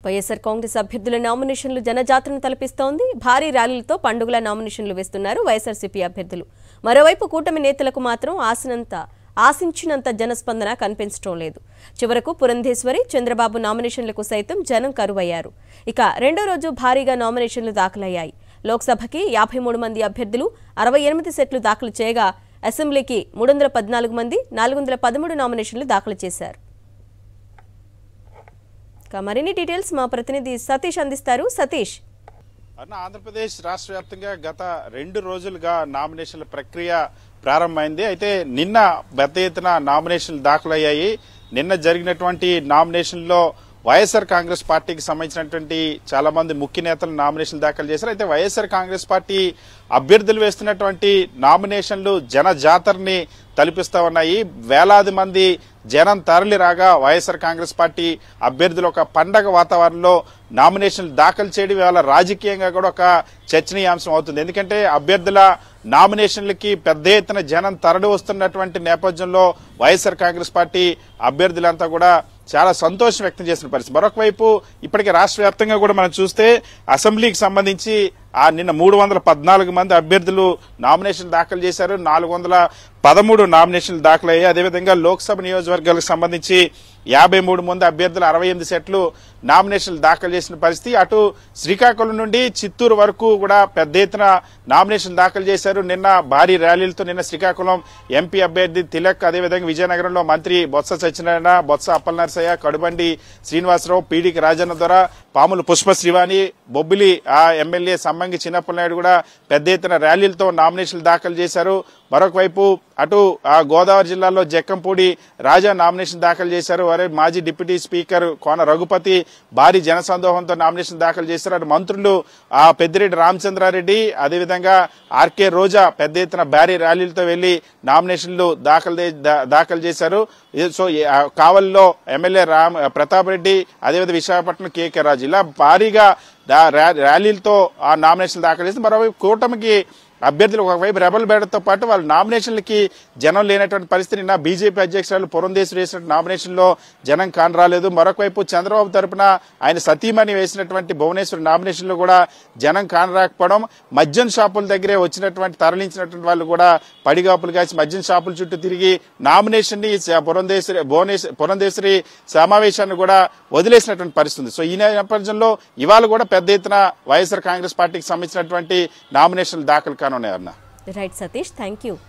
వైఎస్ఆర్ కాంగ్రెస్ అభ్యర్థుల నామినేషన్లు జనజాతరను తలపిస్తోంది. భారీ ర్యాలీలతో పండుగల నామినేషన్లు వేస్తున్నారు వైఎస్ఆర్సీపీ అభ్యర్థులు. మరోవైపు కూటమి నేతలకు మాత్రం ఆశించినంత జనస్పందన కనిపించడం లేదు. చివరకు పురంధేశ్వరి, చంద్రబాబు నామినేషన్లకు సైతం జనం కరువయ్యారు. ఇక రెండో రోజు భారీగా నామినేషన్లు దాఖలయ్యాయి. లోక్సభకి 53 మంది అభ్యర్థులు 68 సెట్లు దాఖలు చేయగా అసెంబ్లీకి 314 మంది 413 నామినేషన్లు దాఖలు చేశారు. మరిన్ని డీటెయిల్స్ మా ప్రతినిధి సతీష్ అందిస్తారు. సతీష్, ఆంధ్రప్రదేశ్ రాష్ట్ర వ్యాప్తంగా గత 2 రోజులుగా నామినేషన్ల ప్రక్రియ ప్రారంభమైంది. అయితే నిన్న పెద్ద ఎత్తున నామినేషన్లు దాఖలయ్యాయి. నిన్న జరిగినటువంటి నామినేషన్లో వైఎస్ఆర్ కాంగ్రెస్ పార్టీకి సంబంధించినటువంటి చాలా మంది ముఖ్య నేతలు నామినేషన్లు దాఖలు చేశారు. అయితే వైఎస్ఆర్ కాంగ్రెస్ పార్టీ అభ్యర్థులు వేస్తున్నటువంటి నామినేషన్లు జన జాతరని తలపిస్తా ఉన్నాయి. వేలాది మంది జనం తరలి రాగా వైఎస్ఆర్ కాంగ్రెస్ పార్టీ అభ్యర్థులు ఒక పండగ వాతావరణంలో నామినేషన్లు దాఖలు చేయడం ఇవాళ రాజకీయంగా కూడా ఒక చర్చనీయాంశం అవుతుంది. ఎందుకంటే అభ్యర్థుల నామినేషన్లకి పెద్ద ఎత్తున జనం తరలి వస్తున్నటువంటి నేపథ్యంలో వైఎస్ఆర్ కాంగ్రెస్ పార్టీ అభ్యర్థులంతా కూడా చాలా సంతోషం వ్యక్తం చేసిన పరిస్థితి. మరొక వైపు ఇప్పటికే రాష్ట్ర వ్యాప్తంగా కూడా మనం చూస్తే అసెంబ్లీకి సంబంధించి నిన్న 314 మంది అభ్యర్థులు నామినేషన్ దాఖలు చేశారు. 413 నామినేషన్లు దాఖలయ్యాయి. అదేవిధంగా లోక్సభ నియోజకవర్గాలకు సంబంధించి 53 మంది అభ్యర్థులు 68 సెట్లు నామినేషన్లు దాఖలు చేసిన పరిస్థితి. అటు శ్రీకాకుళం నుండి చిత్తూరు వరకు కూడా పెద్ద ఎత్తున నామినేషన్ దాఖలు చేశారు. నిన్న భారీ ర్యాలీలతో నిన్న శ్రీకాకుళం ఎంపీ అభ్యర్థి తిలక్, అదేవిధంగా విజయనగరంలో మంత్రి బొత్స సత్యనారాయణ, బొత్స అప్పలనరసయ్య, కడుబండి శ్రీనివాసరావు, పీడికి రాజన్న ద్వారా, పాముల పుష్ప శ్రీవాణి, బొబ్బిలి ఎమ్మెల్యే సమ్మంగి చిన్నప్పలనాయుడు కూడా పెద్ద ఎత్తున ర్యాలీలతో నామినేషన్లు దాఖలు చేశారు. మరొక వైపు అటు గోదావరి జిల్లాలో జక్కంపూడి రాజా నామినేషన్ దాఖలు చేశారు. మాజీ డిప్యూటీ స్పీకర్ కోన రఘుపతి భారీ జనసందోహంతో నామినేషన్ దాఖలు చేశారు. అటు మంత్రులు పెద్దిరెడ్డి రామచంద్రారెడ్డి, అదేవిధంగా ఆర్కే రోజా పెద్ద ఎత్తున భారీ ర్యాలీలతో వెళ్లి నామినేషన్లు దాఖలు చేశారు. సో కావలిలో ఎమ్మెల్యే ప్రతాప్ రెడ్డి, అదేవిధంగా విశాఖపట్నం కేకే రాజు ఇలా భారీగా ర్యాలీలతో ఆ నామినేషన్ దాఖలు చేసి మరోవైపు కూటమికి అభ్యర్థులు ఒకవైపు రెబల్ బేడతో పాటు వాళ్ళ నామినేషన్లకి జనం లేనటువంటి పరిస్థితి. నిన్న బీజేపీ అధ్యక్షురాలు పురంధేశ్వరి వేసిన నామినేషన్లో జనం కానరాలేదు. మరొక వైపు చంద్రబాబు తరపున ఆయన సతీమణి వేసినటువంటి భువనేశ్వరి నామినేషన్లో కూడా జనం కానరాకపోవడం, మద్యం షాపుల దగ్గరే తరలించినటువంటి వాళ్ళు కూడా పడిగాపులు కాసి మద్యం షాపుల చుట్టూ తిరిగి నామినేషన్ ని పురంధేశ్వరి సమావేశాన్ని కూడా వదిలేసినటువంటి పరిస్థితి ఉంది. సో ఈ నేపథ్యంలో ఇవాళ కూడా పెద్ద ఎత్తున వైఎస్ఆర్ కాంగ్రెస్ పార్టీకి సంబంధించినటువంటి నామినేషన్లు దాఖలు కానున్నాయి. Right Satish, thank you.